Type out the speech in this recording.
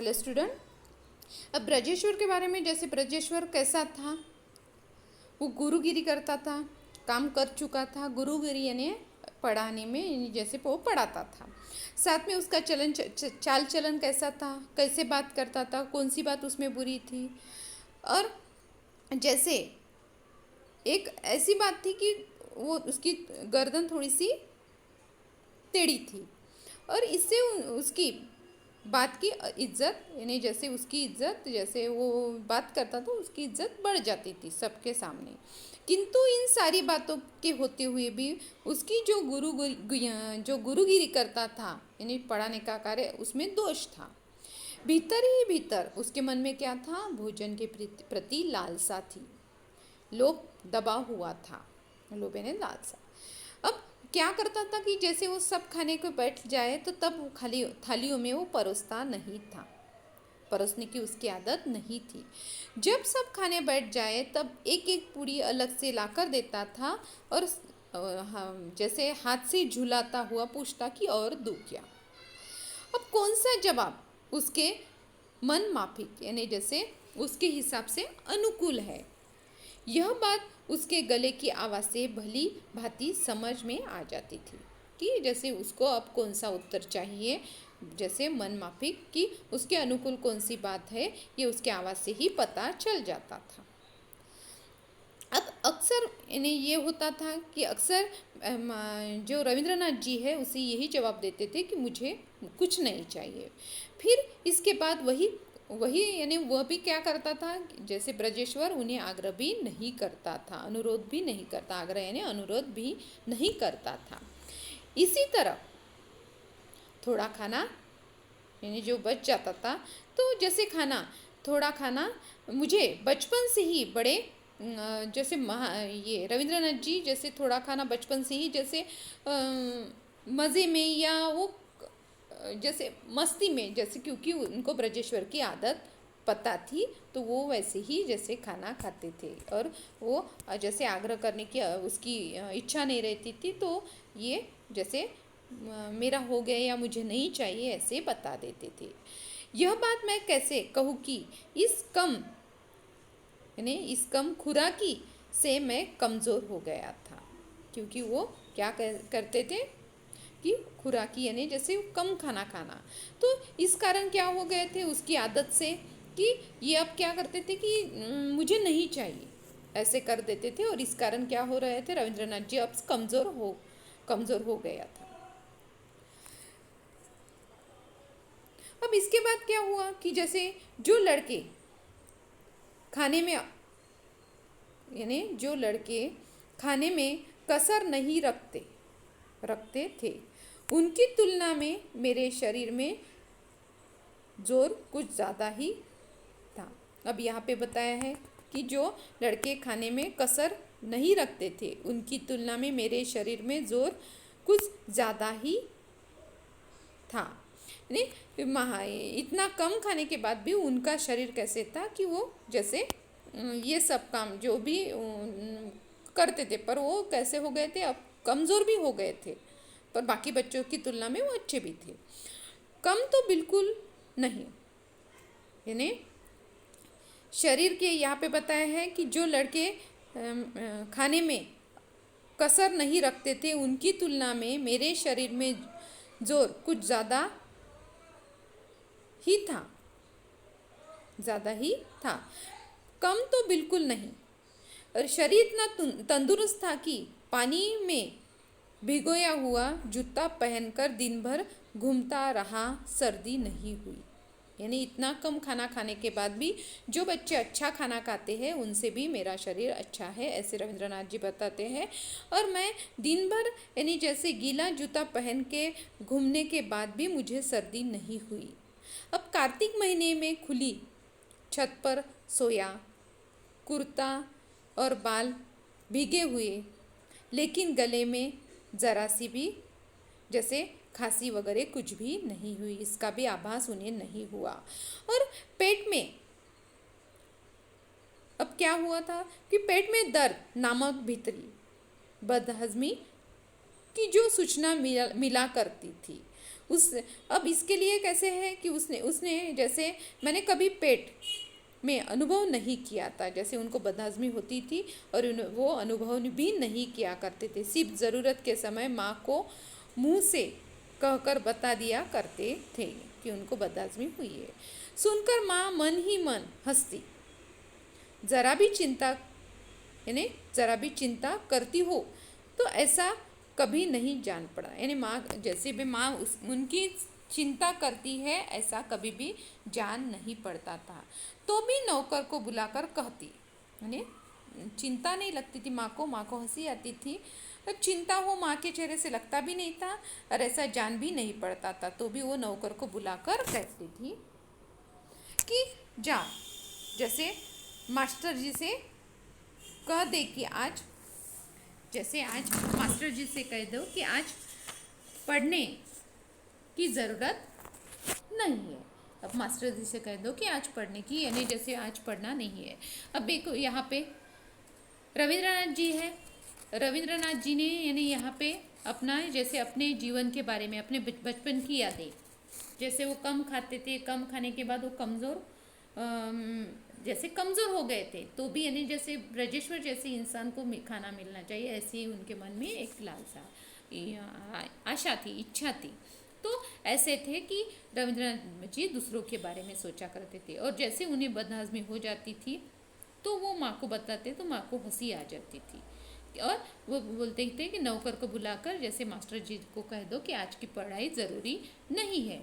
Hello student. अब ब्रजेश्वर के बारे में, जैसे ब्रजेश्वर कैसा था, वो गुरुगिरी करता था, काम कर चुका था। गुरुगिरी यानी पढ़ाने में, यानी जैसे वो पढ़ाता था। साथ में उसका चाल चलन कैसा था, कैसे बात करता था, कौन सी बात उसमें बुरी थी। और जैसे एक ऐसी बात थी कि वो उसकी गर्दन थोड़ी सी टेढ़ी थी, और इससे उसकी बात की इज्जत, यानी जैसे उसकी इज्जत, जैसे वो बात करता था उसकी इज्जत बढ़ जाती थी सबके सामने। किंतु इन सारी बातों के होते हुए भी उसकी जो गुरुगिरी करता था, यानी पढ़ाने का कार्य, उसमें दोष था। भीतर ही भीतर उसके मन में क्या था, भोजन के प्रति लालसा थी। लोभ दबा हुआ था, लोभ यानी लालसा। अब क्या करता था कि जैसे वो सब खाने को बैठ जाए तो तब वो खाली थालियों में वो परोसता नहीं था, परोसने की उसकी आदत नहीं थी। जब सब खाने बैठ जाए तब एक एक पूरी अलग से लाकर देता था, और जैसे हाथ से झुलाता हुआ पूछता कि और दूँ क्या। अब कौन सा जवाब उसके मन माफिक, यानी जैसे उसके हिसाब से अनुकूल है, यह बात उसके गले की आवाज़ से भली भांति समझ में आ जाती थी कि जैसे उसको अब कौन सा उत्तर चाहिए, जैसे मन माफिक कि उसके अनुकूल कौन सी बात है, ये उसके आवाज़ से ही पता चल जाता था। अब अक्सर यानी ये होता था कि अक्सर जो रविंद्रनाथ जी है उसे यही जवाब देते थे कि मुझे कुछ नहीं चाहिए। फिर इसके बाद वही वही यानी वह भी क्या करता था, जैसे ब्रजेश्वर उन्हें आग्रह भी नहीं करता था, अनुरोध भी नहीं करता, आग्रह यानी अनुरोध भी नहीं करता था। इसी तरह थोड़ा खाना यानी जो बच जाता था, तो जैसे खाना, थोड़ा खाना मुझे बचपन से ही बड़े जैसे ये रविंद्रनाथ जी जैसे थोड़ा खाना बचपन से ही जैसे मज़े में या वो जैसे मस्ती में, जैसे क्योंकि उनको ब्रजेश्वर की आदत पता थी तो वो वैसे ही जैसे खाना खाते थे, और वो जैसे आग्रह करने की उसकी इच्छा नहीं रहती थी, तो ये जैसे मेरा हो गया या मुझे नहीं चाहिए ऐसे बता देते थे। यह बात मैं कैसे कहूँ कि इस कम खुराकी से मैं कमज़ोर हो गया था, क्योंकि वो क्या करते थे कि खुराकी यानी जैसे कम खाना खाना, तो इस कारण क्या हो गए थे उसकी आदत से कि ये अब क्या करते थे कि मुझे नहीं चाहिए ऐसे कर देते थे, और इस कारण क्या हो रहे थे, रविंद्रनाथ जी अब कमज़ोर हो गया था। अब इसके बाद क्या हुआ कि जैसे जो लड़के खाने में यानी जो लड़के खाने में कसर नहीं रखते थे, उनकी तुलना में मेरे शरीर में जोर कुछ ज़्यादा ही था। अब यहाँ पे बताया है कि जो लड़के खाने में कसर नहीं रखते थे, उनकी तुलना में मेरे शरीर में जोर कुछ ज़्यादा ही था। यानी इतना कम खाने के बाद भी उनका शरीर कैसे था कि वो जैसे ये सब काम जो भी करते थे, पर वो कैसे हो गए थे, अब कमज़ोर भी हो गए थे, पर बाकी बच्चों की तुलना में वो अच्छे भी थे। कम तो बिल्कुल नहीं, यानी शरीर के यहाँ पे बताया है कि जो लड़के खाने में कसर नहीं रखते थे, उनकी तुलना में मेरे शरीर में जोर कुछ ज़्यादा ही था, ज़्यादा ही था, कम तो बिल्कुल नहीं। और शरीर इतना तंदुरुस्त था कि पानी में भिगोया हुआ जूता पहनकर दिन भर घूमता रहा, सर्दी नहीं हुई। यानी इतना कम खाना खाने के बाद भी जो बच्चे अच्छा खाना खाते हैं उनसे भी मेरा शरीर अच्छा है, ऐसे रविंद्रनाथ जी बताते हैं। और मैं दिन भर यानी जैसे गीला जूता पहन के घूमने के बाद भी मुझे सर्दी नहीं हुई। अब कार्तिक महीने में खुली छत पर सोया, कुर्ता और बाल भीगे हुए, लेकिन गले में ज़रा सी भी जैसे खांसी वगैरह कुछ भी नहीं हुई, इसका भी आभास उन्हें नहीं हुआ। और पेट में अब क्या हुआ था कि पेट में दर्द नामक भीतरी बदहजमी की जो सूचना मिला करती थी, उस अब इसके लिए कैसे है कि उसने उसने जैसे मैंने कभी पेट में अनुभव नहीं किया था, जैसे उनको बदहज़मी होती थी और वो अनुभव भी नहीं किया करते थे, सिर्फ ज़रूरत के समय माँ को मुंह से कहकर बता दिया करते थे कि उनको बदहज़मी हुई है। सुनकर माँ मन ही मन हंसती, ज़रा भी चिंता यानी ज़रा भी चिंता करती हो तो ऐसा कभी नहीं जान पड़ा, यानी माँ जैसे भी माँ उनकी चिंता करती है ऐसा कभी भी जान नहीं पड़ता था। तो भी नौकर को बुलाकर कहती, यानी चिंता नहीं लगती थी माँ को हंसी आती थी, तो चिंता हो माँ के चेहरे से लगता भी नहीं था और ऐसा जान भी नहीं पड़ता था, तो भी वो नौकर को बुलाकर कहती थी कि जा, जैसे मास्टर जी से कह दे कि आज, जैसे आज मास्टर जी से कह दो कि आज पढ़ने की ज़रूरत नहीं है। अब मास्टर जी से कह दो कि आज पढ़ने की, यानी जैसे आज पढ़ना नहीं है। अब देखो यहाँ पे रविंद्रनाथ जी है, रविंद्रनाथ जी ने यानी यहाँ पे अपना जैसे अपने जीवन के बारे में, अपने बचपन की यादें, जैसे वो कम खाते थे, कम खाने के बाद वो कमज़ोर जैसे कमज़ोर हो गए थे, तो भी यानी जैसे ब्रजेश्वर जैसे इंसान को खाना मिलना चाहिए, ऐसे ही उनके मन में एक लालसा आशा थी, इच्छा थी। तो ऐसे थे कि रविंद्रनाथ जी दूसरों के बारे में सोचा करते थे, और जैसे उन्हें बदहज़मी हो जाती थी तो वो माँ को बताते तो माँ को हंसी आ जाती थी, और वो बोलते थे कि नौकर को बुलाकर जैसे मास्टर जी को कह दो कि आज की पढ़ाई ज़रूरी नहीं है।